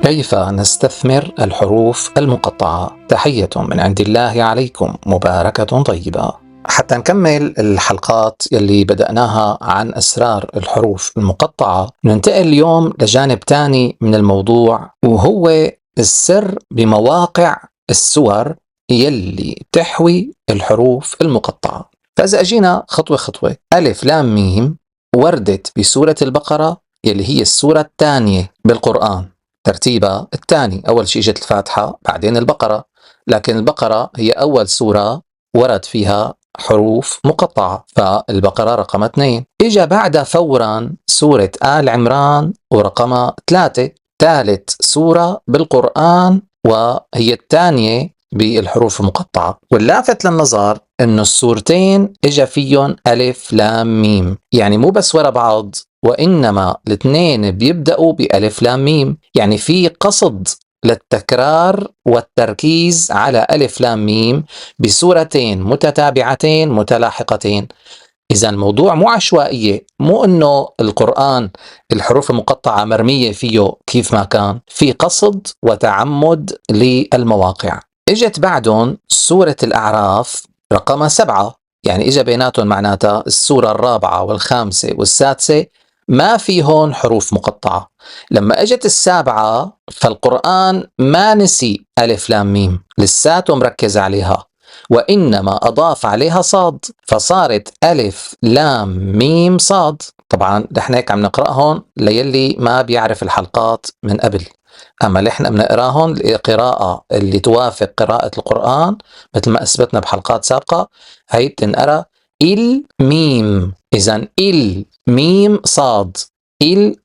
كيف نستثمر الحروف المقطعة؟ تحية من عند الله عليكم مباركة طيبة. حتى نكمل الحلقات يلي بدأناها عن أسرار الحروف المقطعة، ننتقل اليوم لجانب تاني من الموضوع، وهو السر بمواقع السور يلي تحوي الحروف المقطعة. فإذا أجينا خطوة خطوة، ألف لام ميم وردت بسورة البقرة يلي هي السورة الثانية بالقرآن، ترتيبها الثاني. أول شيء جت الفاتحة بعدين البقرة، لكن البقرة هي أول سورة ورد فيها حروف مقطعة، فالبقرة رقم 2. إجا بعدها فورا سورة آل عمران ورقمها 3، ثالث سورة بالقرآن وهي الثانية بالحروف المقطعة. واللافت للنظر إنه السورتين إجا فيهم ألف لام ميم، يعني مو بس ورا بعض، وإنما الاثنين بيبدأوا بألف لام ميم، يعني في قصد للتكرار والتركيز على ألف لام ميم بسورتين متتابعتين متلاحقتين. إذا الموضوع مو عشوائية، مو إنه القرآن الحروف المقطعة مرمية فيه كيف ما كان، في قصد وتعمد للمواقع. إجت بعدهم سورة الأعراف رقم 7، يعني إجا بيناتهم معناتها السورة الرابعة والخامسة والسادسة ما فيهن حروف مقطعة. لما اجت السابعة فالقرآن ما نسي ألف لام ميم، لساته مركز عليها، وإنما أضاف عليها صاد، فصارت ألف لام ميم صاد. طبعا نحن هيك عم نقرأهم ليلي ما بيعرف الحلقات من قبل، أما اللي احنا بنقراهم القراءة اللي توافق قراءة القرآن مثل ما أثبتنا بحلقات سابقة، هي بتنقرأ الميم. إذن الميم صاد،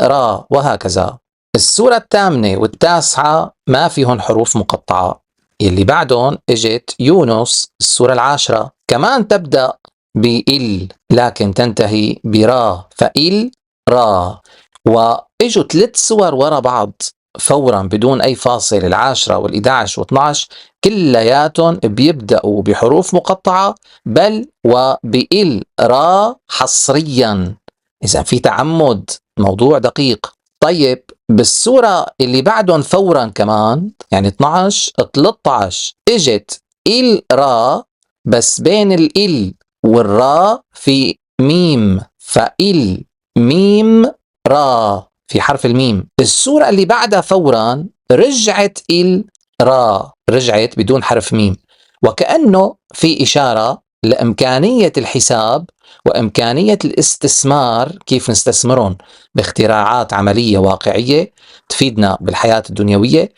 را، وهكذا. السورة الثامنة والتاسعة ما فيهن حروف مقطعة. اللي بعدهم اجت يونس السورة العاشرة، كمان تبدأ بإل لكن تنتهي برا، فإل را. وإجوا 3 سور ورا بعض فورا بدون أي فاصل، العاشرة والإداعش و12 كلياتهم بيبدأوا بحروف مقطعة، بل وبإل را حصريا. إذا في تعمد، موضوع دقيق. طيب بالسورة اللي بعدهم فورا كمان، يعني 12 13 اجت إل را، بس بين الإل والرا في ميم، فإل ميم را في حرف الميم. السورة اللي بعدها فورا رجعت إل را، رجعت بدون حرف ميم، وكأنه في إشارة لإمكانية الحساب وإمكانية الاستثمار، كيف نستثمرهم باختراعات عملية واقعية تفيدنا بالحياة الدنيوية.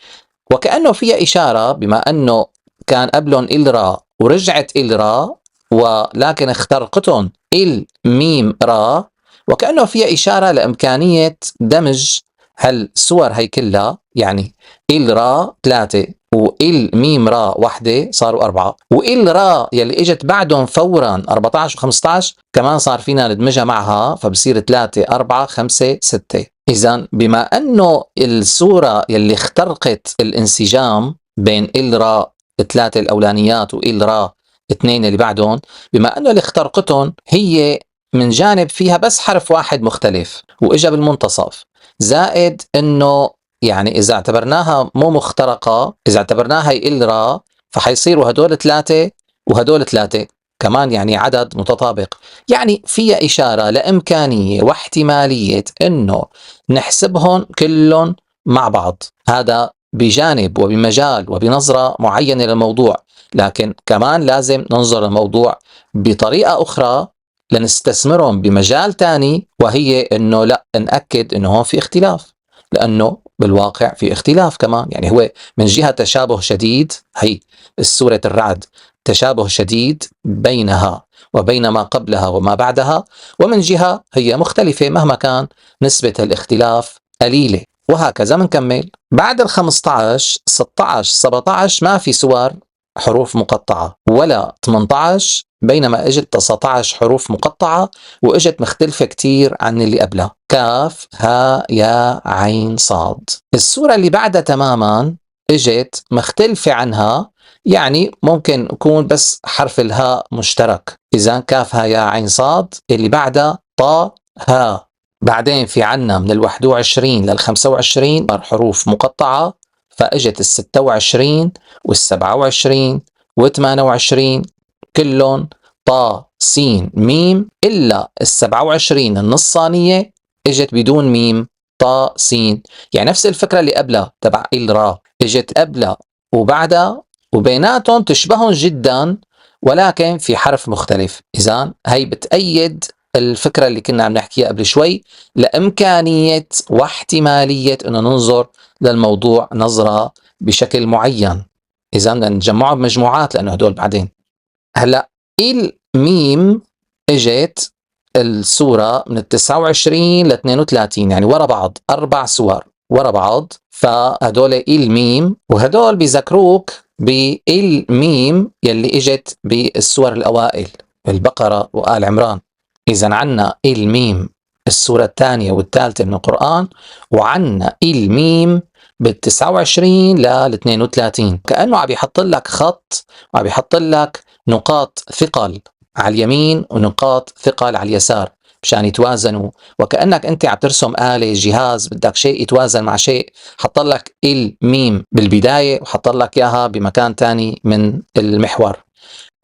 وكأنه فيها إشارة بما أنه كان قبلهم إل را ورجعت إل را، ولكن اخترقتهم إل ميم را، وكأنه فيها إشارة لإمكانية دمج هالسور هي كلها، يعني إل را 3 وإل ميم را 1 صاروا 4، وإل را يلي إجت بعدهم فورا 14 و15 كمان صار فينا ندمجها معها، فبصير 3 4 5 6. إذن بما أنه السورة يلي اخترقت الانسجام بين إل را 3 الأولانيات وإل را 2 اللي بعدهم، بما أنه اللي اخترقتهم هي من جانب فيها بس حرف واحد مختلف وإجا بالمنتصف، زائد أنه يعني إذا اعتبرناها مو مخترقة، إذا اعتبرناها إل را، فحيصيروا هدول 3 وهدول 3 كمان، يعني عدد متطابق. يعني فيها إشارة لإمكانية واحتمالية أنه نحسبهم كلهم مع بعض. هذا بجانب وبمجال وبنظرة معينة للموضوع، لكن كمان لازم ننظر الموضوع بطريقة أخرى لنستثمرهم بمجال تاني، وهي أنه لا نأكد أنه هون في اختلاف، لأنه بالواقع في اختلاف كمان. يعني هو من جهة تشابه شديد، هي السورة الرعد تشابه شديد بينها وبين ما قبلها وما بعدها، ومن جهة هي مختلفة مهما كان نسبة الاختلاف قليلة، وهكذا. منكمل بعد 15 16 17 ما في سور حروف مقطعة، ولا 18 بينما اجت 19 حروف مقطعة واجت مختلفة كتير عن اللي قبلها، كاف ها يا عين صاد. السورة اللي بعدها تماما اجت مختلفة عنها، يعني ممكن يكون بس حرف الهاء مشترك، إذا كاف ها يا عين صاد. اللي بعدها طا ها بعدين في عنا من 21 لل25 حروف مقطعة، فاجت 26 وال27 و28 كلهم طا سين ميم، إلا 27 النصانية اجت بدون ميم طا سين. يعني نفس الفكرة اللي قبلها تبع الرا، اجت قبلها وبعدها وبيناتهم تشبههم جدا ولكن في حرف مختلف. إذن هي بتأيد الفكرة اللي كنا عم نحكيها قبل شوي لإمكانية واحتمالية أنه ننظر للموضوع نظرة بشكل معين. إذن نجمعها بمجموعات لأنه هدول بعدين. هلأ الميم اجت السورة من 29 ل 32، يعني ورا بعض 4 سور ورا بعض، فهدول الميم، وهدول بيذكروك بالميم يلي اجت بالسور الأوائل البقرة وآل عمران. إذن عنا الميم السورة الثانية والثالثة من القرآن، وعنا الميم بال29 لل32، كأنه عم يحط لك خط وعم يحط لك نقاط ثقل على اليمين ونقاط ثقل على اليسار مشان يتوازنوا، وكأنك أنت عم ترسم آلة جهاز بدك شيء يتوازن مع شيء، حط لك الميم بالبداية وحط لك إياها بمكان تاني من المحور.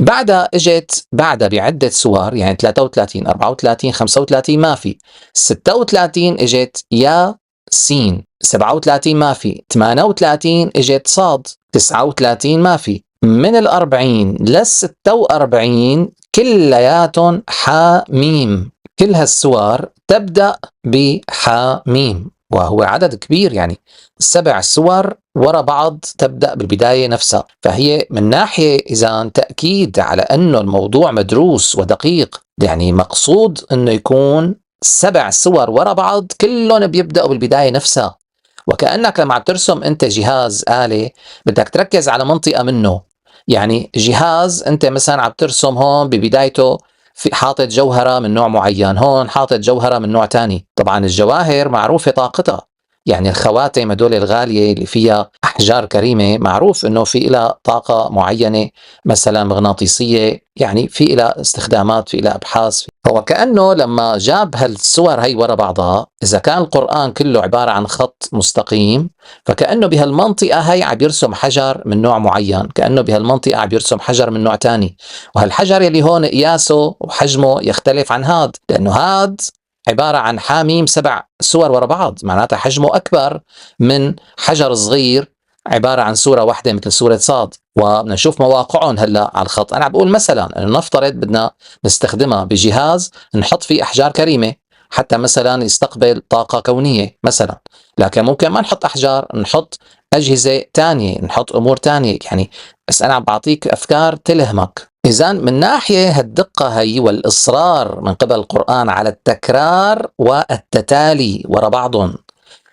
بعدها اجت بعدها بعدة سور، يعني 33 34 35 ما في، 36 اجت يا سين، 37 ما في، 38 اجت صاد، 39 ما في، من 40 لل 46 كلياتهم حاميم. كل هالسور تبدأ بحاميم وهو عدد كبير، يعني 7 سور ورا بعض تبدأ بالبداية نفسها. فهي من ناحية إذا تأكيد على أنه الموضوع مدروس ودقيق، يعني مقصود أنه يكون 7 سور ورا بعض كلهم بيبدأوا بالبداية نفسها، وكأنك لما عم ترسم أنت جهاز آلة بدك تركز على منطقة منه. يعني جهاز أنت مثلا عم ترسم هون ببدايته في حاطط جوهرة من نوع معين، هون حاطط جوهرة من نوع تاني. طبعا الجواهر معروفة طاقتها، يعني الخواتم هدول الغالية اللي فيها أحجار كريمة معروف أنه في إلى طاقة معينة مثلا مغناطيسية، يعني في إلى استخدامات، في إلى أبحاث. هو كأنه لما جاب هالصور هي ورا بعضها، إذا كان القرآن كله عبارة عن خط مستقيم، فكأنه بهالمنطقة هي عم يرسم حجر من نوع معين، كأنه بهالمنطقة عم يرسم حجر من نوع تاني، وهالحجر يلي هون قياسه وحجمه يختلف عن هاد، لأنه هاد عبارة عن حاميم 7 سور ورا بعض، معناتها حجمه أكبر من حجر صغير عبارة عن سورة واحدة مثل سورة صاد. وبنشوف مواقعهم هلا على الخط. أنا بقول مثلا إنه نفترض بدنا نستخدمها بجهاز نحط فيه أحجار كريمة حتى مثلا يستقبل طاقة كونية مثلا، لكن ممكن ما نحط أحجار، نحط أجهزة تانية، نحط أمور تانية، يعني بس أنا عم بعطيك أفكار تلهمك. إذن من ناحية هالدقة هي والإصرار من قبل القرآن على التكرار والتتالي ورا بعضهم،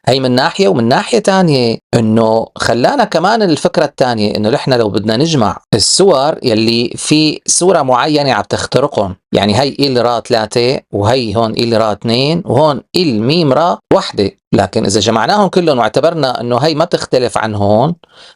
هي من ناحية. ومن ناحية تانية انه خلانا كمان الفكرة التانية انه نحن لو بدنا نجمع السور يلي في سورة معينة عم تخترقهم، يعني هي إل را 3 وهي هون إل را 2 وهون إل ميم را 1، لكن إذا جمعناهم كلهم واعتبرنا انه هي ما تختلف عن هون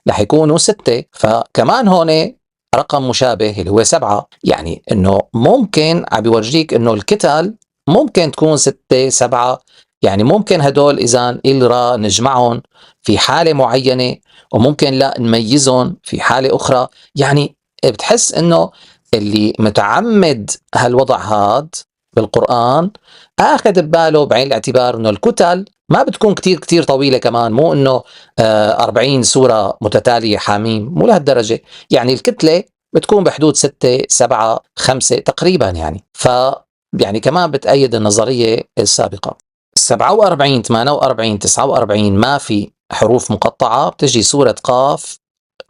رح يكونوا 6، فكمان هون رقم مشابه اللي هو 7. يعني انه ممكن عم بيورجيك انه الكتل ممكن تكون 6 7، يعني ممكن هدول إذا إلرا نجمعهم في حالة معينة وممكن لا نميزهم في حالة أخرى. يعني بتحس إنه اللي متعمد هالوضع هاد بالقرآن أخذ بباله بعين الاعتبار إنه الكتل ما بتكون كتير طويلة، كمان مو إنه 40 سورة متتالية حاميم، مو لهالدرجة، يعني الكتلة بتكون بحدود 6 7 5 تقريبا، يعني يعني كمان بتأيد النظرية السابقة. 47 48 49 ما في حروف مقطعة، بتجي سورة قاف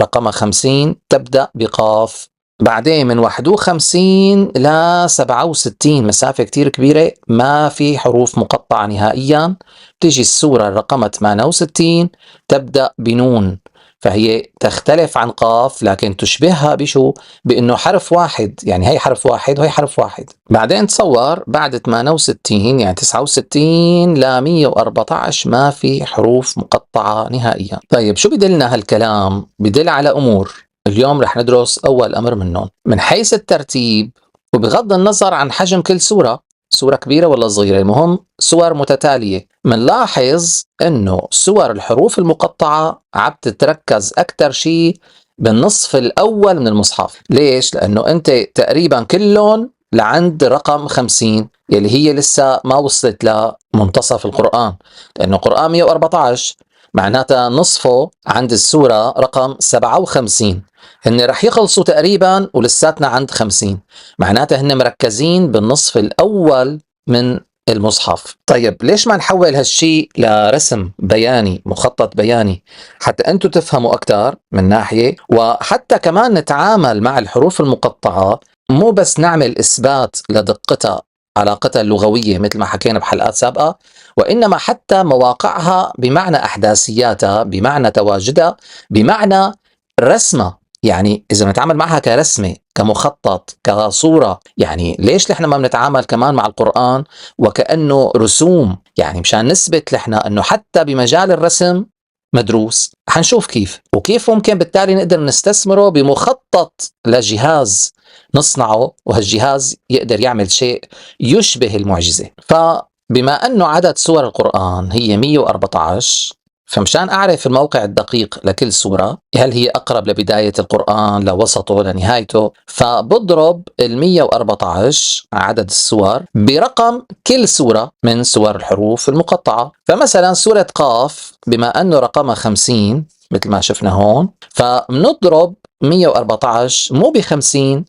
رقمها 50 تبدأ بقاف. بعدين من 51 ل 67 مسافة كتير كبيرة ما في حروف مقطعة نهائيا، بتجي السورة رقمها 68 تبدأ بنون، فهي تختلف عن قاف لكن تشبهها بشو؟ بأنه حرف واحد، يعني هي حرف واحد وهي حرف واحد. بعدين تصور بعد 68 يعني 69 ل 114 ما في حروف مقطعة نهائيا. طيب شو بدلنا هالكلام؟ بدل على أمور اليوم رح ندرس أول أمر منهم من حيث الترتيب وبغض النظر عن حجم كل سورة. سورة كبيرة ولا صغيرة، المهم سور متتالية. منلاحظ انه سور الحروف المقطعة عم تتركز اكثر شيء بالنصف الاول من المصحف. ليش؟ لانه انت تقريبا كلهم لعند رقم 50 يلي هي لسه ما وصلت لمنتصف القرآن، لانه القرآن 114 معناتها نصفه عند السورة رقم 57. هن رح يخلصوا تقريبا ولساتنا عند 50، معناتها هن مركزين بالنصف الأول من المصحف. طيب ليش ما نحول هالشي لرسم بياني، مخطط بياني، حتى أنتم تفهموا أكثر من ناحية، وحتى كمان نتعامل مع الحروف المقطعة، مو بس نعمل إثبات لدقتها، علاقتها اللغوية مثل ما حكينا بحلقات سابقة، وإنما حتى مواقعها بمعنى أحداثياتها، بمعنى تواجدها، بمعنى رسمة. يعني إذا بنتعامل معها كرسمة، كمخطط، كصورة، يعني ليش نحن ما بنتعامل كمان مع القرآن وكأنه رسوم؟ يعني مشان نثبت لحنا أنه حتى بمجال الرسم مدروس. حنشوف كيف، وكيف ممكن بالتالي نقدر نستثمره بمخطط لجهاز نصنعه، وهالجهاز يقدر يعمل شيء يشبه المعجزة. فبما أنه عدد سور القرآن هي 114، فمشان أعرف الموقع الدقيق لكل سورة، هل هي أقرب لبداية القرآن، لوسطه، لنهايته، فبضرب 114 عدد السور برقم كل سورة من سور الحروف المقطعة. فمثلا سورة قاف بما أنه رقمها 50 مثل ما شفنا هون، فبنضرب 114 مو ب50،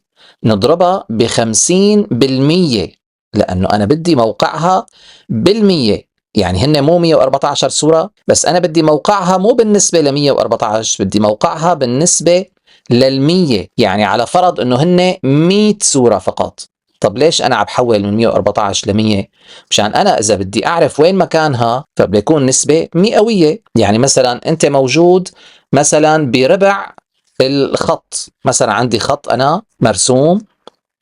نضربها ب50%، لأنه أنا بدي موقعها بالمية. يعني هن مو 114 سورة، بس أنا بدي موقعها مو بالنسبة ل 114، بدي موقعها بالنسبة لل100. يعني على فرض أنه هن 100 سورة فقط. طب ليش أنا عم بحول من 114 ل100؟ مشان أنا إذا بدي أعرف وين مكانها فبيكون نسبة مئوية. يعني مثلا أنت موجود مثلا بربع الخط، مثلا عندي خط أنا مرسوم،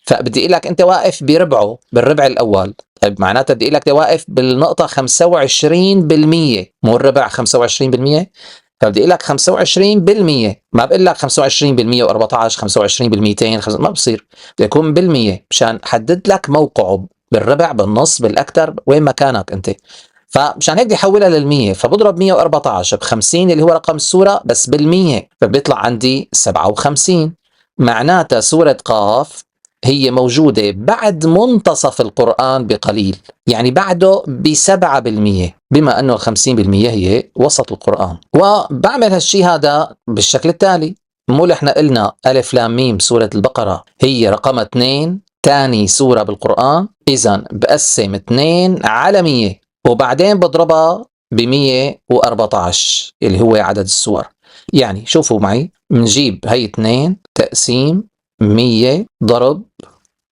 فبدي أقول لك أنت واقف بربعه، بالربع الأول، طيب معناتها بدي أقول لك أنت واقف بالنقطة 25%، مو الربع 25%، فبدي أقول لك 25%، ما بقول لك 25% و14، 25%، ما بصير، بدي يكون بالمية مشان حدد لك موقعه، بالربع، بالنص، بالأكثر، وين مكانك أنت. فمشان هيك بدي احولها للمية، فبضرب 114 ب50 اللي هو رقم السورة بس بالمية، فبيطلع عندي 57. معناتها سورة قاف هي موجودة بعد منتصف القرآن بقليل، يعني بعده ب7%، بما أنه 50% هي وسط القرآن. وبعمل هالشي هذا بالشكل التالي. مو احنا قلنا ألف لام ميم سورة البقرة هي رقم 2 تاني سورة بالقرآن، إذن بقسم 2 على 100 وبعدين بضربها ب114 اللي هو عدد السور. يعني شوفوا معي، بنجيب هي 2 تقسيم 100 ضرب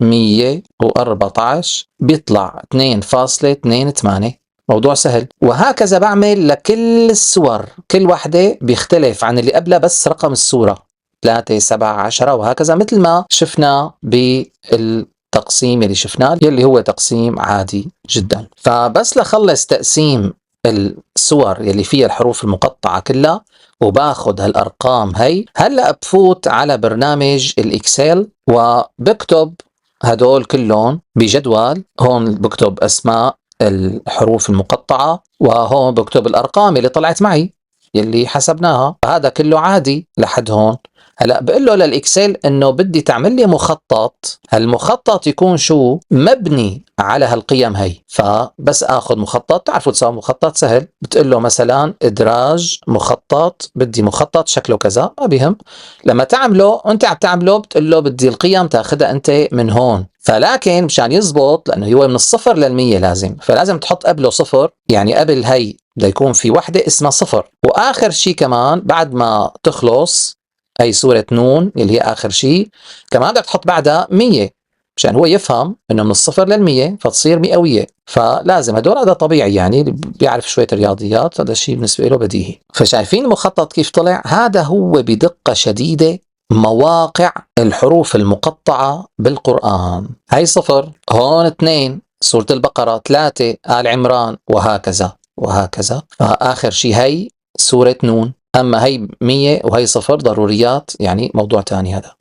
114 بيطلع 2.28. موضوع سهل. وهكذا بعمل لكل السور، كل واحدة بيختلف عن اللي قبلها بس رقم السورة، 3 7 10 وهكذا، مثل ما شفنا بالتقسيم اللي شفناه يلي هو تقسيم عادي جدا. فبس لخلص تقسيم السور يلي فيها الحروف المقطعة كلها وباخد هالأرقام هي، هلأ بفوت على برنامج الإكسل وبكتب هدول كلهم بجدول. هون بكتب أسماء الحروف المقطعة، وهون بكتب الأرقام اللي طلعت معي يلي حسبناها. هذا كله عادي لحد هون. هلأ بقول له للإكسل إنه بدي تعمل لي مخطط، هالمخطط يكون شو؟ مبني على هالقيم هي. فبس آخذ مخطط، تعرفوا تساوي مخطط سهل، بتقول له مثلا إدراج مخطط، بدي مخطط شكله كذا، ما بيهم. لما تعمله أنت عم تعمله بتقول له بدي القيم تاخدها أنت من هون. فلكن مشان يزبط، لأنه هو من الصفر لل100 لازم، فلازم تحط قبله صفر، يعني قبل هي بده يكون في وحدة اسمها صفر. وآخر شيء كمان بعد ما تخلص أي سورة نون اللي هي آخر شيء كمان بدك تحط بعدها 100 مشان هو يفهم إنه من الصفر لل100 فتصير مئوية. فلازم هدول، هذا طبيعي، يعني اللي بيعرف شوية رياضيات هذا الشيء بالنسبة له بديهي. فشايفين المخطط كيف طلع؟ هذا هو بدقة شديدة مواقع الحروف المقطعة بالقرآن. هاي صفر، هون 2 سورة البقرة، 3 آل عمران، وهكذا وهكذا. فآخر شيء هي سورة نون. أما هي 100 وهي صفر ضروريات، يعني موضوع تاني هذا.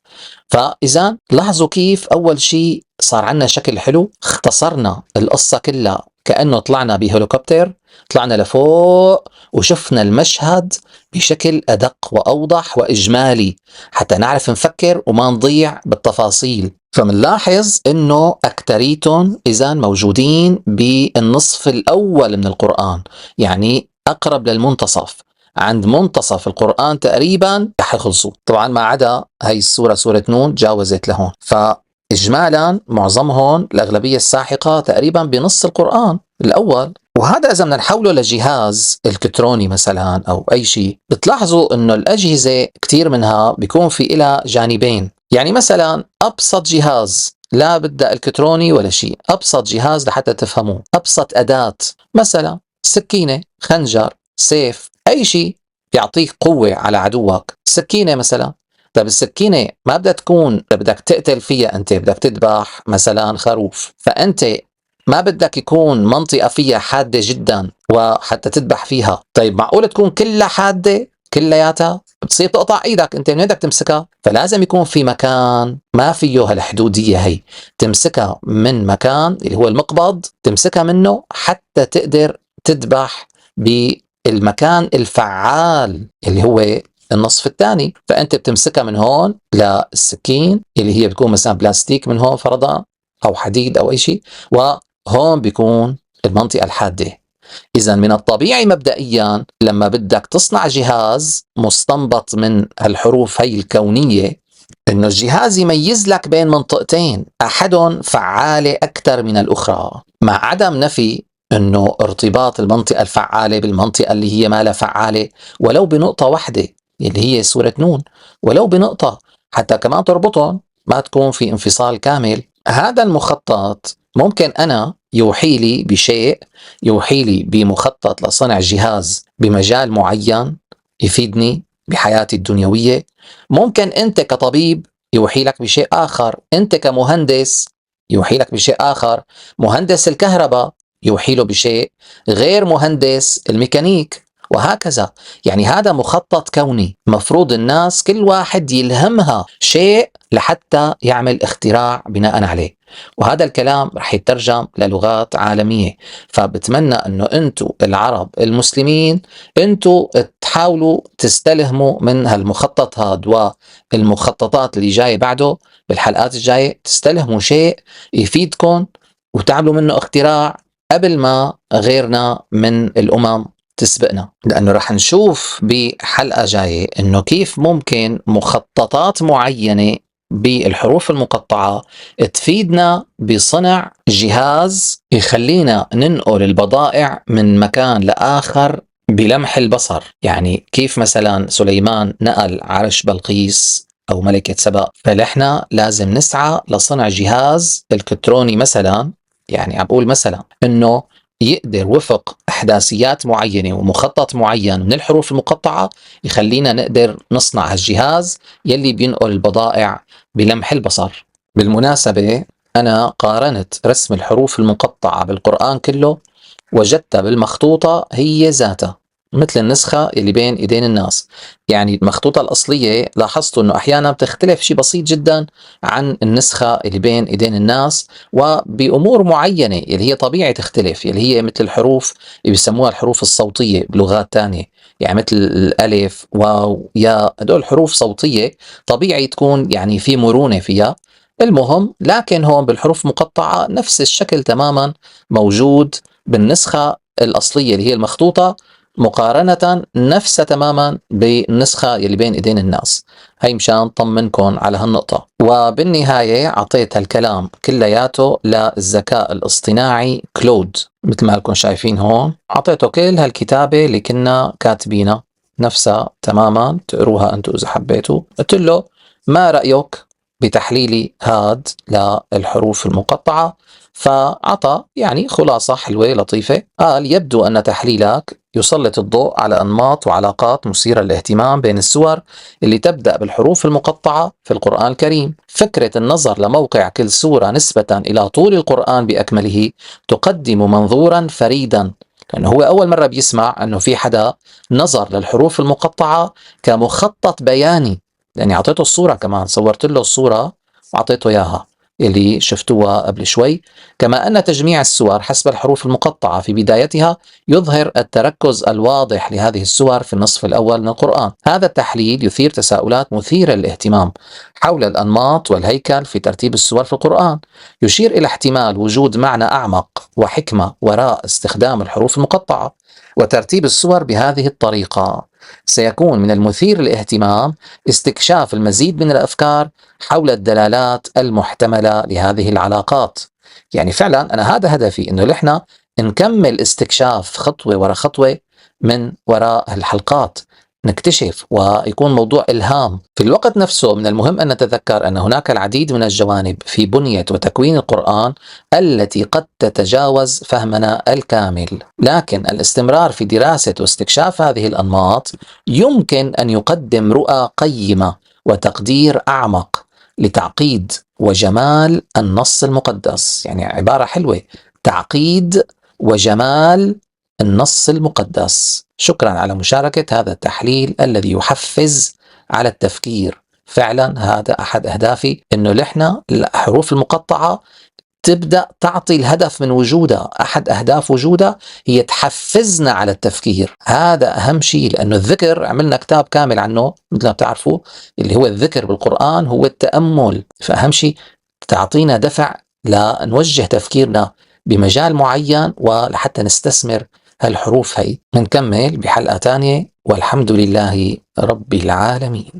فإذا لاحظوا كيف أول شيء صار عنا شكل حلو، اختصرنا القصة كلها كأنه طلعنا بهليكوبتر، طلعنا لفوق وشفنا المشهد بشكل أدق وأوضح وإجمالي حتى نعرف نفكر وما نضيع بالتفاصيل. فمنلاحظ انه اكتريتهم اذا موجودين بالنصف الاول من القرآن، يعني اقرب للمنتصف، عند منتصف القرآن تقريبا رح يخلصوا. طبعا ما عدا هاي السورة سورة نون تجاوزت لهون، فإجمالا معظمهم الأغلبية الساحقة تقريبا بنص القرآن الأول. وهذا إذا بدنا نحوله لجهاز إلكتروني مثلا أو أي شيء، بتلاحظوا إنه الأجهزة كتير منها بيكون في إلها جانبين. يعني مثلا أبسط جهاز لا بدها إلكتروني ولا شيء، أبسط جهاز لحتى تفهموه، أبسط أداة مثلا سكينة، خنجر، سيف، أي شيء بيعطيك قوة على عدوك. سكينة مثلا، طيب السكينة ما بدها تكون بدك تقتل فيها، أنت بدك تذبح مثلا خروف، فأنت ما بدك يكون منطقة فيها حادة جدا وحتى تذبح فيها. طيب معقولة تكون كلها حادة كلياتها؟ بتصير تقطع ايدك، انت من بدك تمسكها؟ فلازم يكون في مكان ما فيه هالحدودية هي، تمسكها من مكان اللي هو المقبض، تمسكها منه حتى تقدر تذبح بالمكان الفعال اللي هو النصف الثاني. فانت بتمسكها من هون للسكين اللي هي بتكون مثلا بلاستيك من هون فرضا او حديد او اي شيء، وهون بيكون المنطقة الحادة. إذا من الطبيعي مبدئيا لما بدك تصنع جهاز مستنبط من الحروف هي الكونية، إنه الجهاز يميز لك بين منطقتين أحدهم فعالة أكثر من الأخرى، مع عدم نفي إنه ارتباط المنطقة الفعالة بالمنطقة اللي هي ما لا فعالة ولو بنقطة واحدة اللي هي سورة نون، ولو بنقطة حتى كمان تربطهم ما تكون في انفصال كامل. هذا المخطط ممكن أنا يوحي لي بشيء، يوحي لي بمخطط لصنع جهاز بمجال معين يفيدني بحياتي الدنيوية. ممكن أنت كطبيب يوحي لك بشيء آخر، أنت كمهندس يوحي لك بشيء آخر، مهندس الكهرباء يوحي له بشيء غير مهندس الميكانيك، وهكذا. يعني هذا مخطط كوني، مفروض الناس كل واحد يلهمها شيء لحتى يعمل اختراع بناء عليه، وهذا الكلام رح يترجم للغات عالمية. فبتمنى انه انتو العرب المسلمين انتو تحاولوا تستلهموا من هالمخطط هاد والمخططات اللي جاية بعده بالحلقات الجاية، تستلهموا شيء يفيدكم وتعملوا منه اختراع قبل ما غيرنا من الأمم تسبقنا. لأنه رح نشوف بحلقة جاية إنه كيف ممكن مخططات معينة بالحروف المقطعة تفيدنا بصنع جهاز يخلينا ننقل البضائع من مكان لآخر بلمح البصر. يعني كيف مثلا سليمان نقل عرش بلقيس أو ملكة سبأ، فنحن لازم نسعى لصنع جهاز إلكتروني مثلا، يعني عم بقول مثلا إنه يقدر وفق إحداثيات معينة ومخطط معين من الحروف المقطعة يخلينا نقدر نصنع هالجهاز يلي بينقل البضائع بلمح البصر. بالمناسبة أنا قارنت رسم الحروف المقطعة بالقرآن كله، وجدتها بالمخطوطة هي ذاتها مثل النسخة اللي بين إيدين الناس. يعني المخطوطة الأصلية لاحظتوا أنه أحيانا بتختلف شيء بسيط جدا عن النسخة اللي بين إيدين الناس، وبأمور معينة اللي هي طبيعي تختلف، اللي هي مثل الحروف اللي بيسموها الحروف الصوتية بلغات تانية، يعني مثل الألف واو ياء، هدول حروف صوتية طبيعي تكون يعني في مرونة فيها. المهم لكن هون بالحروف مقطعة نفس الشكل تماما موجود بالنسخة الأصلية اللي هي المخطوطة، مقارنة نفسها تماما بالنسخة اللي بين ايدين الناس. هي مشان طمنكم على هالنقطة. وبالنهاية عطيت هالكلام كلياته للذكاء الاصطناعي كلود، مثل ما لكم شايفين هون عطيته كل هالكتابة اللي كنا كاتبينها نفسها تماما، تقروها انتو اذا حبيتوا. قلت له ما رأيك بتحليلي هاد للحروف المقطعة؟ فعطى يعني خلاصة حلوة لطيفة، قال يبدو أن تحليلك يسلط الضوء على أنماط وعلاقات مثيرة للاهتمام بين السور اللي تبدأ بالحروف المقطعة في القرآن الكريم. فكرة النظر لموقع كل سورة نسبة إلى طول القرآن بأكمله تقدم منظورا فريدا، لأنه هو أول مرة بيسمع أنه في حدا نظر للحروف المقطعة كمخطط بياني. لأني أعطيته الصورة كمان، صورت له الصورة وأعطيته إياها، اللي شفتوها قبل شوي. كما أن تجميع السور حسب الحروف المقطعة في بدايتها يظهر التركز الواضح لهذه السور في النصف الأول من القرآن. هذا التحليل يثير تساؤلات مثيرة للاهتمام حول الأنماط والهيكل في ترتيب السور في القرآن، يشير إلى احتمال وجود معنى أعمق وحكمة وراء استخدام الحروف المقطعة وترتيب السور بهذه الطريقة. سيكون من المثير للاهتمام استكشاف المزيد من الأفكار حول الدلالات المحتملة لهذه العلاقات. يعني فعلا أنا هذا هدفي، إنه نحن نكمل استكشاف خطوة وراء خطوة من وراء الحلقات، نكتشف ويكون موضوع إلهام. في الوقت نفسه من المهم أن نتذكر أن هناك العديد من الجوانب في بنية وتكوين القرآن التي قد تتجاوز فهمنا الكامل، لكن الاستمرار في دراسة واستكشاف هذه الأنماط يمكن أن يقدم رؤى قيمة وتقدير أعمق لتعقيد وجمال النص المقدس. يعني عبارة حلوة، تعقيد وجمال النص المقدس. شكرا على مشاركة هذا التحليل الذي يحفز على التفكير. فعلا هذا أحد أهدافي، إنه نحن الحروف المقطعة تبدأ تعطي الهدف من وجودها. أحد أهداف وجودها هي تحفزنا على التفكير. هذا أهم شيء، لأنه الذكر عملنا كتاب كامل عنه مثل ما بتعرفوا، اللي هو الذكر بالقرآن هو التأمل. فأهم شيء تعطينا دفع لنوجه تفكيرنا بمجال معين ولحتى نستثمر هالحروف هي. نكمل بحلقة تانية، والحمد لله رب العالمين.